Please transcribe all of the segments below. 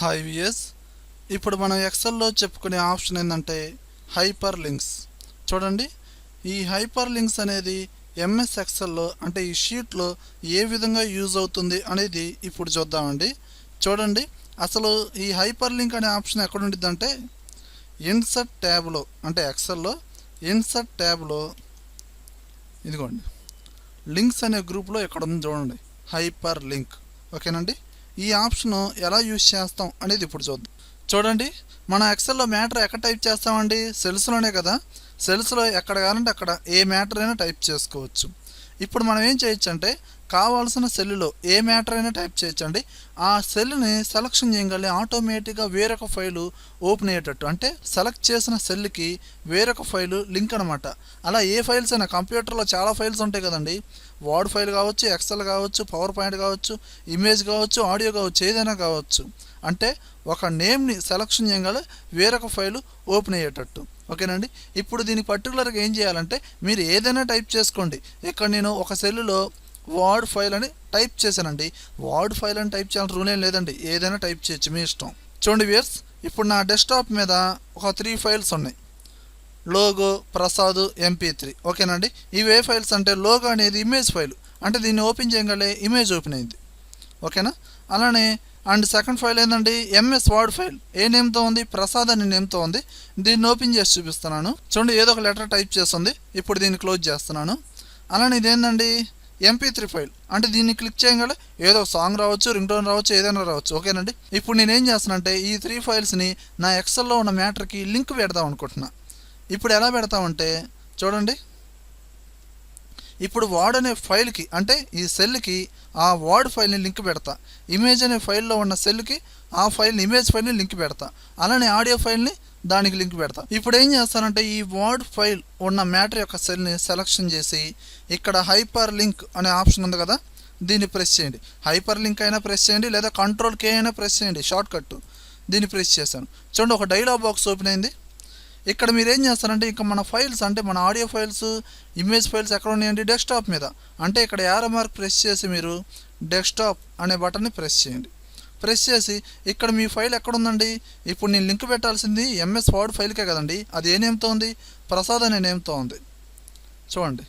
Hi VS. ఇప్పుడు మనం ఎక్సెల్లో చెప్పుకునే ఆప్షన్ ఏంటంటే హైపర్ లింక్స్. చూడండి, ఈ హైపర్ లింక్స్ అనేది ఎంఎస్ ఎక్సెల్లో అంటే ఈ షీట్లో ఏ విధంగా యూజ్ అవుతుంది అనేది ఇప్పుడు చూద్దామండి. చూడండి, అసలు ఈ హైపర్ లింక్ అనే ఆప్షన్ ఎక్కడ ఉండిద్దంటే ఇన్సర్ట్ ట్యాబ్లో, అంటే ఎక్సెల్లో ఇన్సర్ట్ ట్యాబ్లో ఇదిగోండి లింక్స్ అనే గ్రూప్లో ఎక్కడ ఉంది చూడండి, హైపర్ లింక్. ఓకేనండి, ఈ ఆప్షన్ ఎలా యూజ్ చేస్తాం అనేది ఇప్పుడు చూద్దాం. చూడండి, మన ఎక్సెల్లో మ్యాటర్ ఎక్కడ టైప్ చేస్తామండి? సెల్స్లోనే కదా. సెల్స్లో ఎక్కడ కావాలంటే అక్కడ ఏ మ్యాటర్ అయినా టైప్ చేసుకోవచ్చు. ఇప్పుడు మనం ఏం చేయొచ్చు అంటే కావాల్సిన సెల్లో ఏ మ్యాటర్ అయినా టైప్ చేయొచ్చండి. ఆ సెల్ని సెలక్షన్ చేయగలి ఆటోమేటిక్గా వేరొక ఫైలు ఓపెన్ అయ్యేటట్టు, అంటే సెలెక్ట్ చేసిన సెల్కి వేరొక ఫైలు లింక్ అనమాట. అలా ఏ ఫైల్స్ అయినా, కంప్యూటర్లో చాలా ఫైల్స్ ఉంటాయి కదండి, వర్డ్ ఫైల్ కావచ్చు, ఎక్సెల్ కావచ్చు, పవర్ పాయింట్ కావచ్చు, ఇమేజ్ కావచ్చు, ఆడియో కావచ్చు, ఏదైనా కావచ్చు. అంటే ఒక నేమ్ని సెలక్షన్ చేయగలి వేరొక ఫైలు ఓపెన్ అయ్యేటట్టు. ఓకేనండి, ఇప్పుడు దీనికి పర్టికులర్గా ఏం చేయాలంటే మీరు ఏదైనా టైప్ చేసుకోండి. ఇక్కడ నేను ఒక సెల్లులో వర్డ్ ఫైల్ అని టైప్ చేశానండి. వర్డ్ ఫైల్ అని టైప్ చేయాలని రూల్ ఏం లేదండి, ఏదైనా టైప్ చేయొచ్చు, మీ ఇష్టం. చూడండి వ్యూయర్స్, ఇప్పుడు నా డెస్క్టాప్ మీద ఒక 3 ఫైల్స్ ఉన్నాయి. Logo, Prasad, MP3. ఓకేనండి, ఇవి ఏ ఫైల్స్ అంటే లోగో అనేది ఇమేజ్ ఫైల్, అంటే దీన్ని ఓపెన్ చేయగలే ఇమేజ్ ఓపెన్ అయింది. ఓకేనా, అలానే అండ్ సెకండ్ ఫైల్ ఏంటండి MS వర్డ్ ఫైల్. ఏ నేమ్తో ఉంది? ప్రసాద్ అనే నేమ్తో ఉంది. దీన్ని ఓపెన్ చేసి చూపిస్తున్నాను. చూడండి, ఏదో ఒక లెటర్ టైప్ చేస్తుంది. ఇప్పుడు దీన్ని క్లోజ్ చేస్తున్నాను. అలానే ఇదేంటండి MP3 ఫైల్, అంటే దీన్ని క్లిక్ చేయగల ఏదో సాంగ్ రావచ్చు, రింగ్ టోన్ రావచ్చు, ఏదైనా రావచ్చు. ఓకేనండి, ఇప్పుడు నేను ఏం చేస్తానంటే ఈ 3 ఫైల్స్ని నా ఎక్సెల్లో ఉన్న మ్యాటర్కి లింక్ పెడదాం అనుకుంటున్నా. ఇప్పుడు ఎలా పెడతామంటే చూడండి, ఇప్పుడు వర్డ్ అనే ఫైల్కి, అంటే ఈ సెల్కి ఆ వర్డ్ ఫైల్ని లింక్ పెడతా. ఇమేజ్ అనే ఫైల్లో ఉన్న సెల్కి ఆ ఫైల్ని, ఇమేజ్ ఫైల్ని లింక్ పెడతా. అలానే ఆడియో ఫైల్ని దానికి లింక్ పెడతా. ఇప్పుడు ఏం చేస్తానంటే ఈ వర్డ్ ఫైల్ ఉన్న మ్యాటర్ యొక్క సెల్ని సెలెక్షన్ చేసి ఇక్కడ హైపర్ లింక్ అనే ఆప్షన్ ఉంది కదా, దీన్ని ప్రెస్ చేయండి. హైపర్ లింక్ అయినా ప్రెస్ చేయండి, లేదా Ctrl+K అయినా ప్రెస్ చేయండి, షార్ట్ కట్. దీన్ని ప్రెస్ చేశాను. చూడండి, ఒక డైలాగ్ బాక్స్ ఓపెన్ అయింది. ఇక్కడ మీరు ఏం చేస్తారంటే ఇంకా మన ఫైల్స్, అంటే మన ఆడియో ఫైల్స్, ఇమేజ్ ఫైల్స్ ఎక్కడ ఉన్నాయండి? డెస్క్టాప్ మీద. అంటే ఇక్కడ యారో మార్క్ ప్రెస్ చేసి మీరు డెస్క్టాప్ అనే బటన్ని ప్రెస్ చేయండి. ప్రెస్ చేసి ఇక్కడ మీ ఫైల్ ఎక్కడ ఉందండి? ఇప్పుడు నేను లింక్ పెట్టాల్సింది MS వర్డ్ ఫైల్కే కదండి. అది ఏ నేమ్తో ఉంది? ప్రసాద్ అనే నేమ్తో ఉంది. చూడండి,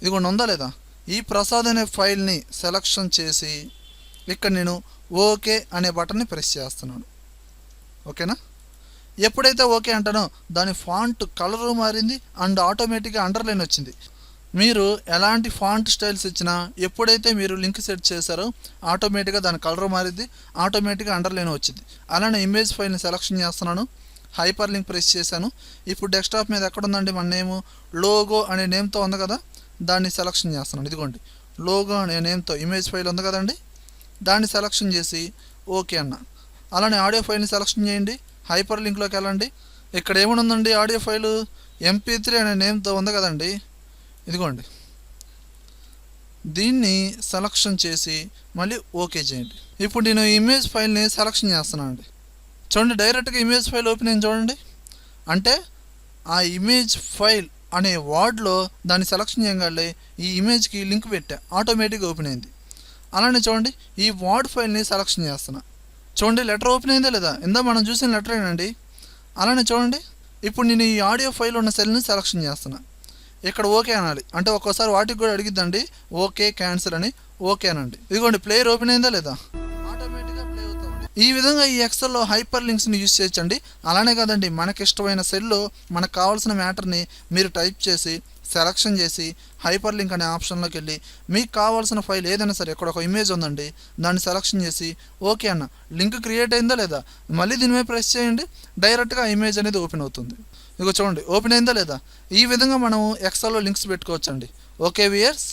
ఇదిగోండి, ఉందా లేదా? ఈ ప్రసాద్ అనే ఫైల్ని సెలక్షన్ చేసి ఇక్కడ నేను ఓకే అనే బటన్ని ప్రెస్ చేస్తున్నాను. ఓకేనా, ఎప్పుడైతే ఓకే అంటానో దాని ఫాంట్ కలరు మారింది అండ్ ఆటోమేటిక్గా అండర్లైన్ వచ్చింది. మీరు ఎలాంటి ఫాంట్ స్టైల్స్ ఇచ్చినా ఎప్పుడైతే మీరు లింక్ సెట్ చేశారో ఆటోమేటిక్గా దాని కలర్ మారిద్ది, ఆటోమేటిక్గా అండర్లైన్ వచ్చింది. అలానే ఇమేజ్ ఫైల్ని సెలక్షన్ చేస్తున్నాను, హైపర్ లింక్ ప్రెస్ చేశాను. ఇప్పుడు డెస్క్టాప్ మీద ఎక్కడ ఉందండి మన నేము? లోగో అనే నేమ్తో ఉంది కదా, దాన్ని సెలక్షన్ చేస్తున్నాను. ఇదిగోండి, లోగో అనే నేమ్తో ఇమేజ్ ఫైల్ ఉంది కదండి, దాన్ని సెలక్షన్ చేసి ఓకే అన్న. అలానే ఆడియో ఫైల్ని సెలక్షన్ చేయండి, హైపర్ లింక్లోకి వెళ్ళండి. ఇక్కడ ఏమనుందండి? ఆడియో ఫైలు MP3 అనే నేమ్తో ఉంది కదండి, ఇదిగోండి, దీన్ని సెలక్షన్ చేసి మళ్ళీ ఓకే చేయండి. ఇప్పుడు నేను ఇమేజ్ ఫైల్ని సెలక్షన్ చేస్తున్నాను అండి. చూడండి, డైరెక్ట్గా ఇమేజ్ ఫైల్ ఓపెన్ అయింది చూడండి. అంటే ఆ ఇమేజ్ ఫైల్ అనే వర్డ్లో దాన్ని సెలక్షన్ చేయగలే ఈ ఇమేజ్కి లింక్ పెట్టా, ఆటోమేటిక్గా ఓపెన్ అయింది. అలానే చూడండి, ఈ వర్డ్ ఫైల్ని సెలక్షన్ చేస్తున్నా. చూడండి, లెటర్ ఓపెన్ అయిందా లేదా? ఇందా మనం చూసిన లెటర్ ఏనండి. అలానే చూడండి, ఇప్పుడు నేను ఈ ఆడియో ఫైల్ ఉన్న సెల్ని సెలక్షన్ చేస్తున్నా. ఇక్కడ ఓకే అనాలి, అంటే ఒక్కోసారి వాటికి కూడా అడిగిద్దండి ఓకే క్యాన్సిల్ అని. ఓకే అనండి. ఇదిగోండి, ప్లేయర్ ఓపెన్ అయిందా లేదా? ఆటోమేటిక్గా ప్లే అవుతుంది. ఈ విధంగా ఈ ఎక్సెల్లో హైపర్ లింక్స్ని యూజ్ చేయొచ్చండి. అలానే కదండి, మనకి ఇష్టమైన సెల్లో మనకు కావాల్సిన మ్యాటర్ని మీరు టైప్ చేసి సెలక్షన్ చేసి హైపర్ లింక్ అనే ఆప్షన్లోకి వెళ్ళి మీకు కావాల్సిన ఫైల్ ఏదైనా సరే, ఇక్కడ ఒక ఇమేజ్ ఉందండి, దాన్ని సెలక్షన్ చేసి ఓకే అన్న. లింక్ క్రియేట్ అయిందా లేదా? మళ్ళీ దీని మీద ప్రెస్ చేయండి, డైరెక్ట్గా ఇమేజ్ అనేది ఓపెన్ అవుతుంది. ఇదిగో చూడండి, ఓపెన్ అయిందా లేదా? ఈ విధంగా మనం ఎక్సెల్లో లింక్స్ పెట్టుకోవచ్చండి. Okay viewers.